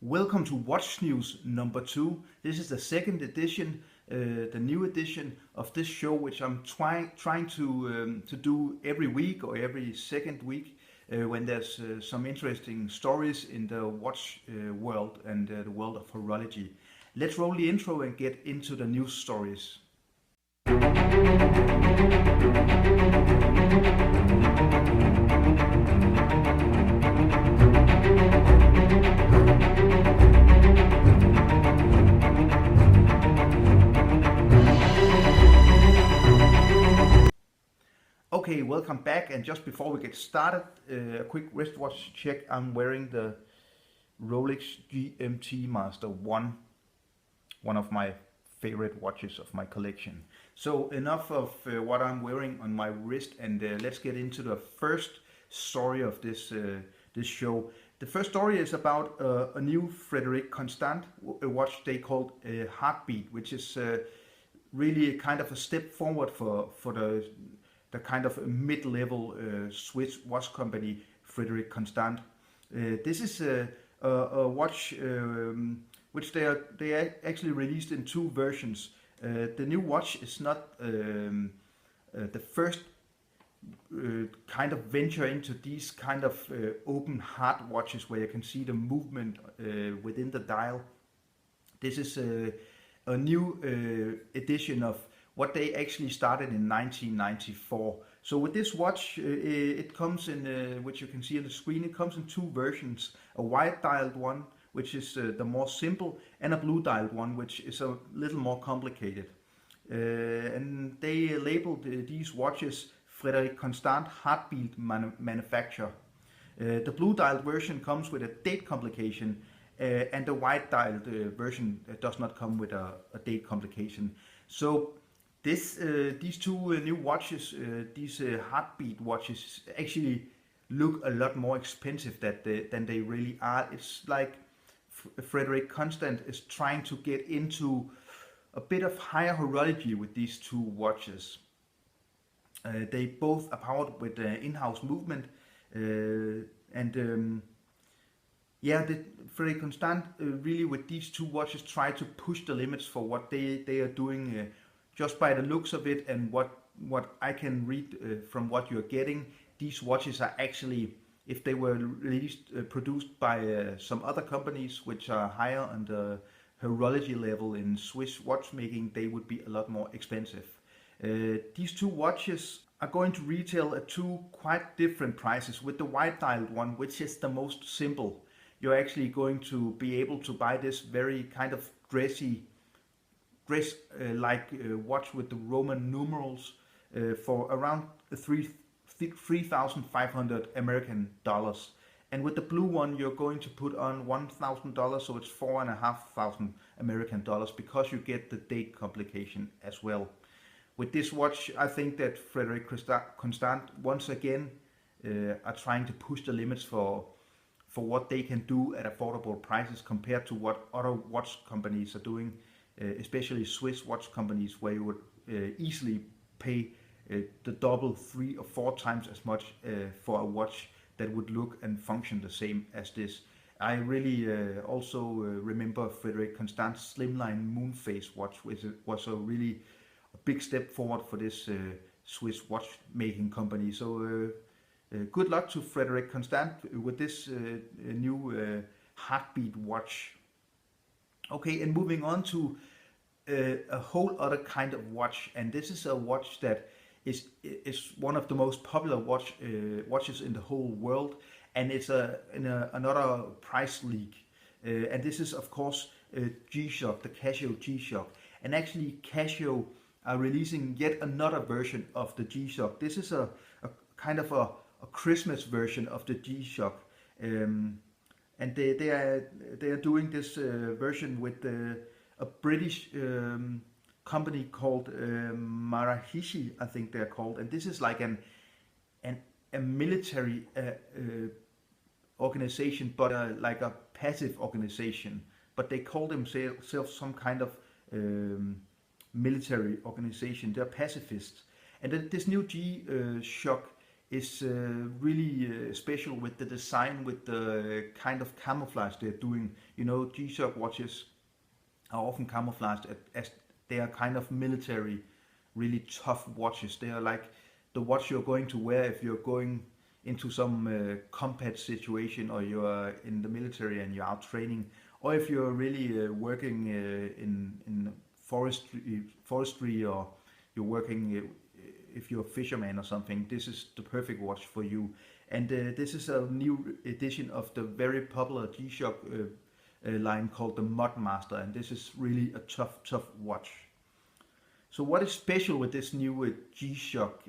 Welcome to Watch News number 2. This is the second edition, the new edition of this show, which I'm trying to do every week or every second week when there's some interesting stories in the watch world and the world of horology. Let's roll the intro and get into the news stories. Okay, welcome back, and just before we get started, a quick wristwatch check. I'm wearing the Rolex GMT Master 1, one of my favorite watches of my collection. So enough of what I'm wearing on my wrist, and let's get into the first story of this show. The first story is about a new Frederique Constant, a watch they called Heartbeat, which is really kind of a step forward for the kind of mid-level Swiss watch company Frederique Constant. This is a watch which they actually released in two versions. The new watch is not the first kind of venture into these kind of open heart watches where you can see the movement within the dial. This is a new edition of what they actually started in 1994. So with this watch, it comes in, which you can see on the screen, it comes in two versions. A white dialed one, which is the more simple, and a blue dialed one, which is a little more complicated. And they labeled these watches Frederique Constant Heartbeat manufacturer. The blue dialed version comes with a date complication, and the white dialed version does not come with a date complication. So these two new watches, these Heartbeat watches, actually look a lot more expensive than they really are. It's like Frederique Constant is trying to get into a bit of higher horology with these two watches. They both are powered with in-house movement, the Frederique Constant really with these two watches try to push the limits for what they are doing. Just by the looks of it and what I can read from what you're getting, these watches are actually, if they were produced by some other companies which are higher on the horology level in Swiss watchmaking, they would be a lot more expensive. These two watches are going to retail at two quite different prices. With the white dialed one, which is the most simple, you're actually going to be able to buy this very kind of dress-like watch with the Roman numerals for around 3,500 American dollars. And with the blue one, you're going to put on $1,000, so it's 4,500 American dollars, because you get the date complication as well. With this watch, I think that Frederique Constant once again are trying to push the limits for what they can do at affordable prices compared to what other watch companies are doing. Especially Swiss watch companies, where you would easily pay the double, 3 or 4 times as much for a watch that would look and function the same as this. I really also remember Frederique Constant's slimline moonface watch, which was a really big step forward for this Swiss watchmaking company. So good luck to Frederique Constant with this new Heartbeat watch. Okay, and moving on to a whole other kind of watch, and this is a watch that is one of the most popular watches in the whole world, and it's in another price league. And this is of course GShock, the Casio GShock, and actually Casio are releasing yet another version of the GShock. This is a kind of a Christmas version of the GShock. And they are doing this version with a British company called Marahishi, I think they're called, and this is like a military organization, but like a passive organization. But they call themselves some kind of military organization. They're pacifists, and this new GShock is really special with the design, with the kind of camouflage they're doing. You know, G-Shock watches are often camouflaged as they are kind of military, really tough watches. They are like the watch you're going to wear if you're going into some combat situation, or you're in the military and you're out training, or if you're really working in forestry, or you're working if you're a fisherman or something. This is the perfect watch for you. And this is a new edition of the very popular G-Shock line called the Master, and this is really a tough watch. So what is special with this new G-Shock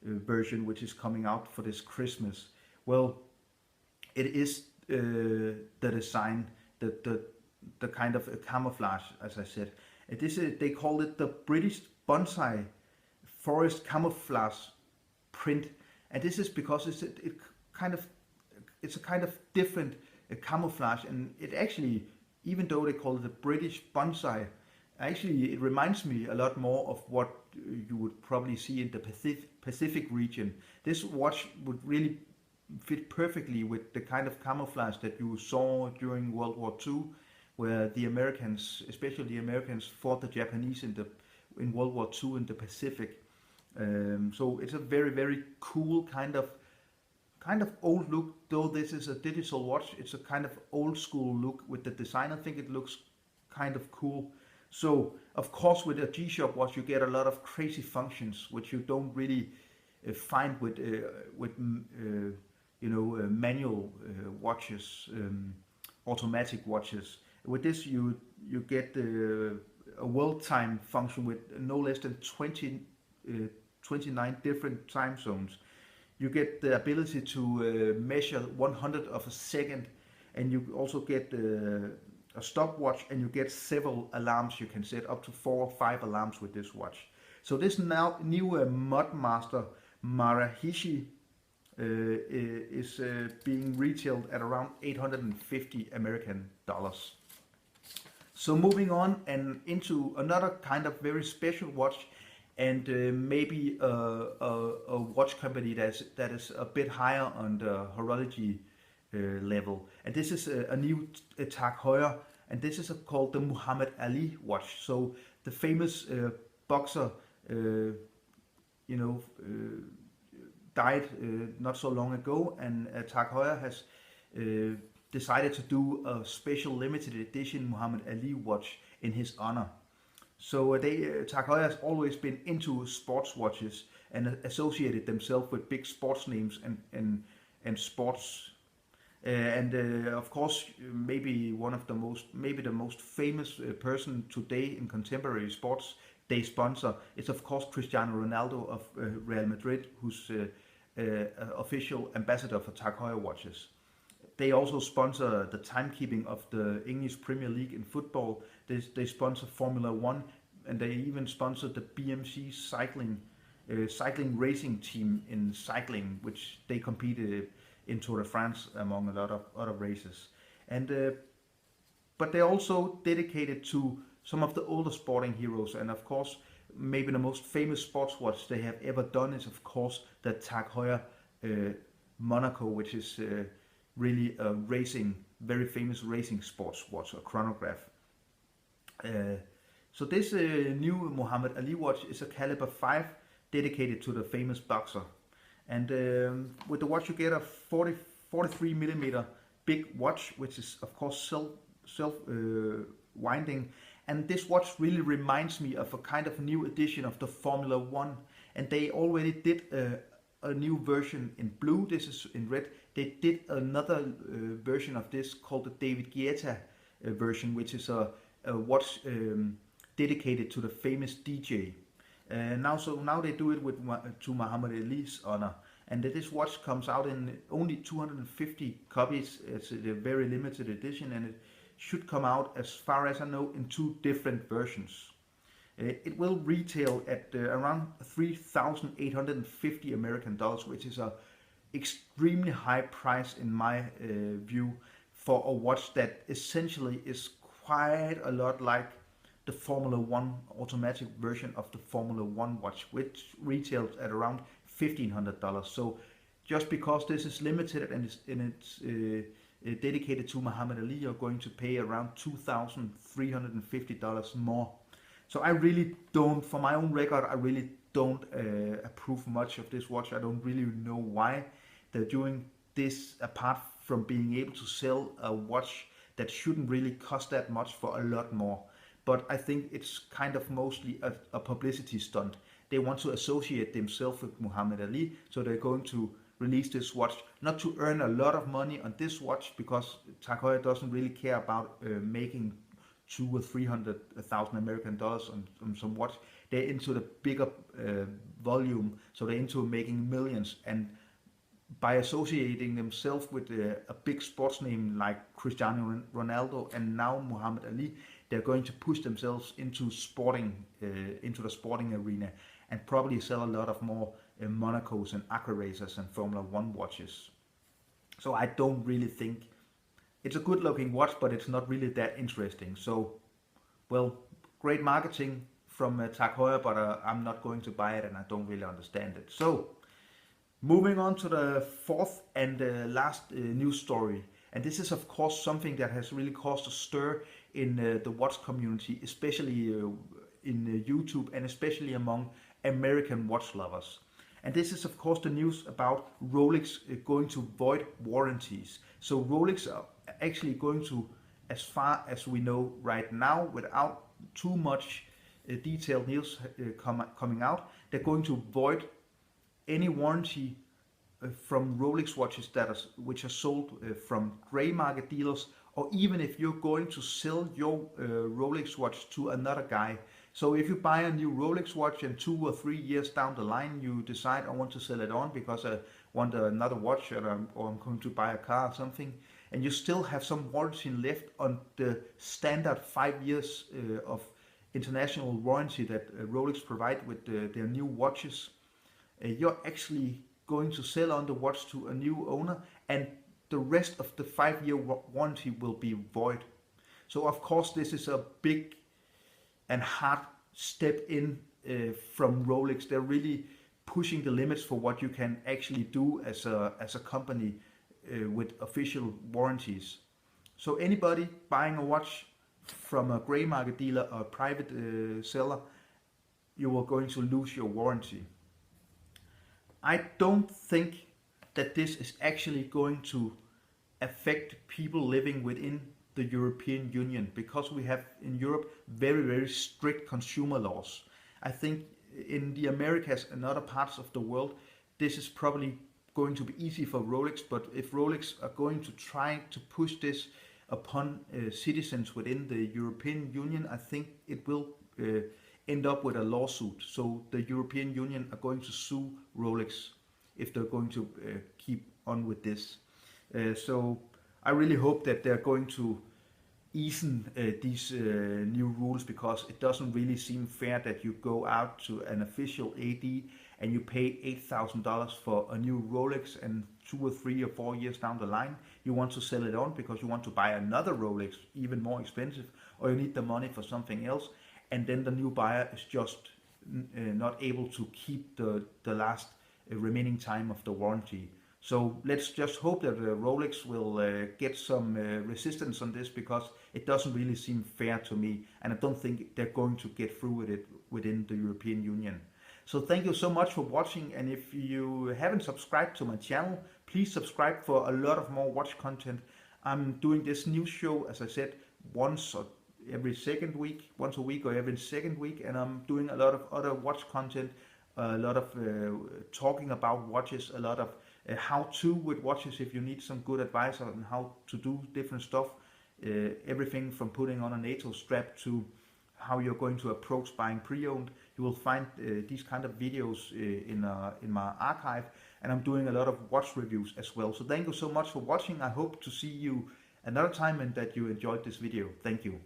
version, which is coming out for this Christmas? Well, it is the design, the kind of camouflage, as I said. They call it the British bonsai forest camouflage print, and this is because it's a kind of different camouflage, and it actually, even though they call it the British bonsai, actually it reminds me a lot more of what you would probably see in the Pacific region. This watch would really fit perfectly with the kind of camouflage that you saw during World War II, where the Americans, especially the Americans, fought the Japanese in World War II in the Pacific. So it's a very cool kind of old look. Though this is a digital watch, it's a kind of old school look with the design. I think it looks kind of cool. So of course, with a G-Shock watch, you get a lot of crazy functions which you don't really find with manual watches, automatic watches. With this, you get a world time function with no less than 29 different time zones. You get the ability to measure 100 of a second, and you also get a stopwatch, and you get several alarms. You can set up to 4 or 5 alarms with this watch. So this new Master Marahishi is being retailed at around $850 American. So moving on and into another kind of very special watch, and maybe a watch company that is a bit higher on the horology level. And this is a new TAG Heuer, and this is called the Muhammed Ali watch. So the famous boxer, died not so long ago, and TAG Heuer has decided to do a special limited edition Muhammad Ali watch in his honor. So TAG Heuer has always been into sports watches and associated themselves with big sports names and sports. Of course, maybe the most famous person today in contemporary sports they sponsor is of course Cristiano Ronaldo of Real Madrid, who's official ambassador for TAG Heuer watches. They also sponsor the timekeeping of the English Premier League in football. They sponsor Formula One, and they even sponsor the BMC cycling racing team in cycling, which they competed in Tour de France among a lot of other races. But they're also dedicated to some of the older sporting heroes, and of course, maybe the most famous sports watch they have ever done is of course the TAG Heuer Monaco, which is really a very famous racing sports watch, a chronograph. So this new Muhammad Ali watch is a caliber 5 dedicated to the famous boxer. And with the watch you get a 43 millimeter big watch, which is of course self winding. And this watch really reminds me of a kind of new edition of the Formula One. And they already did a new version in blue. This is in red. They did another version of this called the David Guetta version, which is a watch dedicated to the famous DJ. Now they do it to Muhammad Ali's honor, and this watch comes out in only 250 copies. It's a very limited edition, and it should come out, as far as I know, in 2 different versions. It will retail at around $3,850 American, which is a extremely high price in my view for a watch that essentially is quite a lot like the Formula One automatic version of the Formula One watch, which retails at around $1,500. So just because this is limited and it's dedicated to Muhammad Ali, you're going to pay around $2,350 more. So I really don't, for my own record, I really don't approve much of this watch. I don't really know why they're doing this, apart from being able to sell a watch that shouldn't really cost that much for a lot more. But I think it's kind of mostly a publicity stunt. They want to associate themselves with Muhammad Ali, so they're going to release this watch, not to earn a lot of money on this watch, because TAG Heuer doesn't really care about making 200,000 or 300,000 American dollars on some watch. They're into the bigger volume, so they're into making millions. And by associating themselves with a big sports name like Cristiano Ronaldo and now Muhammad Ali, they're going to push themselves into into the sporting arena, and probably sell a lot of more Monacos and enquiries and Formula 1 watches. So I don't really think it's a good looking watch, but it's not really that interesting. So, well, great marketing from TAG Heuer, but I'm not going to buy it, and I don't really understand it. So, moving on to the fourth and last news story. And this is of course something that has really caused a stir in the watch community, especially in YouTube, and especially among American watch lovers. And this is of course the news about Rolex going to void warranties. So Rolex are actually going to, as far as we know right now, without too much detailed news coming out, they're going to void any warranty from Rolex watches which are sold from grey market dealers, or even if you're going to sell your Rolex watch to another guy. So if you buy a new Rolex watch and 2 or 3 years down the line you decide I want to sell it on because I want another watch, or I'm going to buy a car or something, and you still have some warranty left on the standard 5 years of international warranty that Rolex provide with their new watches, you're actually going to sell on the watch to a new owner, and the rest of the 5-year warranty will be void. So of course this is a big and hard step in from Rolex. They're really pushing the limits for what you can actually do as a company with official warranties. So anybody buying a watch from a grey market dealer or a private seller, you are going to lose your warranty. I don't think that this is actually going to affect people living within the European Union, because we have in Europe very, very strict consumer laws. I think in the Americas and other parts of the world, this is probably going to be easy for Rolex, but if Rolex are going to try to push this upon citizens within the European Union, I think it will end up with a lawsuit. So the European Union are going to sue Rolex if they're going to keep on with this. So I really hope that they're going to ease these new rules, because it doesn't really seem fair that you go out to an official AD and you pay $8,000 for a new Rolex, and 2 or 3 or 4 years down the line you want to sell it on because you want to buy another Rolex even more expensive, or you need the money for something else, and then the new buyer is just not able to keep the last remaining time of the warranty. So let's just hope that Rolex will get some resistance on this, because it doesn't really seem fair to me, and I don't think they're going to get through with it within the European Union. So thank you so much for watching, and if you haven't subscribed to my channel, please subscribe for a lot of more watch content. I'm doing this news show, as I said, once a week or every second week, and I'm doing a lot of other watch content, a lot of talking about watches, a lot of how-to with watches if you need some good advice on how to do different stuff, everything from putting on a NATO strap to how you're going to approach buying pre-owned. You will find these kind of videos in my archive, and I'm doing a lot of watch reviews as well. So thank you so much for watching. I hope to see you another time and that you enjoyed this video. Thank you.